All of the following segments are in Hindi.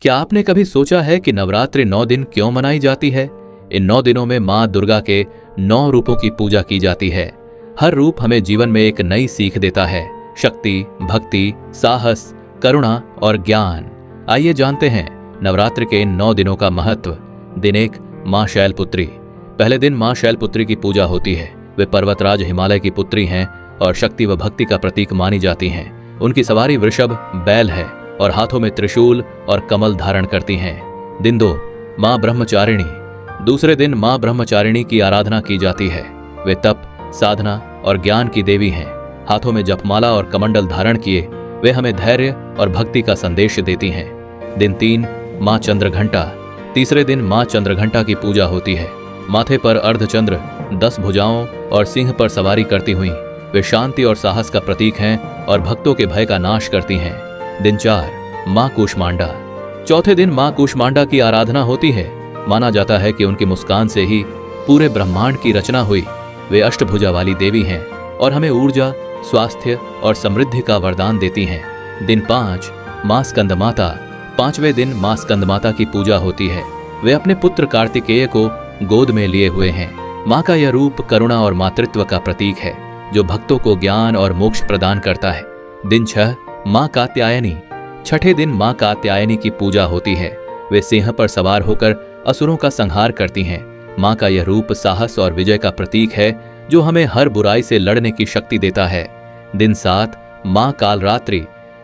क्या आपने कभी सोचा है कि नवरात्रि 9 दिन क्यों मनाई जाती है? इन 9 दिनों में मां दुर्गा के 9 रूपों की पूजा की जाती है। हर रूप हमें जीवन में एक नई सीख देता है, शक्ति, भक्ति, साहस, करुणा और ज्ञान। आइए जानते हैं नवरात्रि के इन 9 दिनों का महत्व। दिन 1, मां शैलपुत्री। पहले दिन मां शैलपुत्री की पूजा होती है। वे पर्वतराज हिमालय की पुत्री हैं और शक्ति व भक्ति का प्रतीक मानी जाती हैं। उनकी सवारी वृषभ बैल है और हाथों में त्रिशूल और कमल धारण करती हैं। दिन 2, मां ब्रह्मचारिणी। दूसरे दिन मां ब्रह्मचारिणी की आराधना की जाती है। वे तप, साधना और ज्ञान की देवी हैं। हाथों में जपमाला और कमंडल धारण किए वे हमें धैर्य और भक्ति का संदेश देती हैं। दिन 3, मां चंद्रघंटा। तीसरे दिन मां चंद्रघंटा की पूजा होती है। माथे पर अर्धचंद्र, 10 भुजाओं और सिंह पर सवारी करती हुई वे शांति और साहस का प्रतीक हैं और भक्तों के भय का नाश करती हैं। दिन 4, मां कूष्मांडा। चौथे दिन मां कूष्मांडा की आराधना होती है। माना जाता है कि उनकी मुस्कान से ही पूरे ब्रह्मांड की रचना हुई। वे अष्टभुजा वाली देवी हैं और हमें ऊर्जा, स्वास्थ्य और समृद्धि का वरदान देती हैं। दिन 5, मां स्कंदमाता। 5वें दिन मां स्कंदमाता की पूजा होती है। वे अपने पुत्र कार्तिकेय को गोद में लिए हुए हैं। मां का यह रूप करुणा और मातृत्व का प्रतीक है, जो भक्तों को ज्ञान और मोक्ष प्रदान करता है। दिन 6, मां कात्यायनी। छठे दिन मां कात्यायनी की पूजा होती है। वे सिंह पर सवार होकर असुरों का संहार करती हैं। मां का यह रूप साहस और विजय का प्रतीक है, जो हमें हर बुराई से लड़ने की शक्ति देता है। दिन 7, मां कालरात्रि।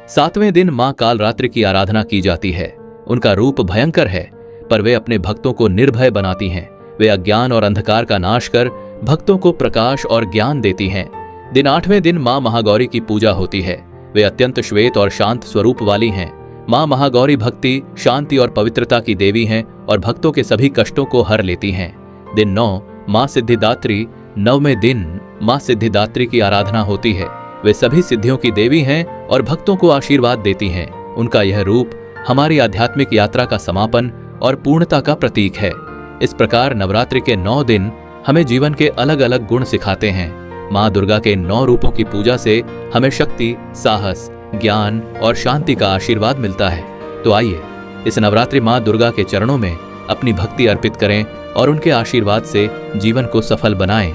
7वें दिन मां कालरात्रि की आराधना की जाती है। उनका रूप भयंकर है, पर वे अपने भक्तों को निर्भय बनाती हैं। वे अज्ञान और अंधकार का नाश कर भक्तों को प्रकाश और ज्ञान देती हैं। दिन 8वें दिन मां महागौरी की पूजा होती है। वे अत्यंत श्वेत और शांत स्वरूप वाली हैं। मां महागौरी भक्ति, शांति और पवित्रता की देवी हैं और भक्तों के सभी कष्टों को हर लेती हैं। दिन 9, मां सिद्धिदात्री। 9वें दिन मां सिद्धिदात्री की आराधना होती है। वे सभी सिद्धियों की देवी हैं और भक्तों को आशीर्वाद देती हैं। उनका यह रूप हमारी आध्यात्मिक यात्रा का समापन और पूर्णता का प्रतीक है। इस प्रकार नवरात्रि के 9 दिन हमें जीवन के अलग अलग गुण सिखाते हैं। मां दुर्गा के 9 रूपों की पूजा से हमें शक्ति, साहस, ज्ञान और शांति का आशीर्वाद मिलता है। तो आइए इस नवरात्रि मां दुर्गा के चरणों में अपनी भक्ति अर्पित करें और उनके आशीर्वाद से जीवन को सफल बनाएं।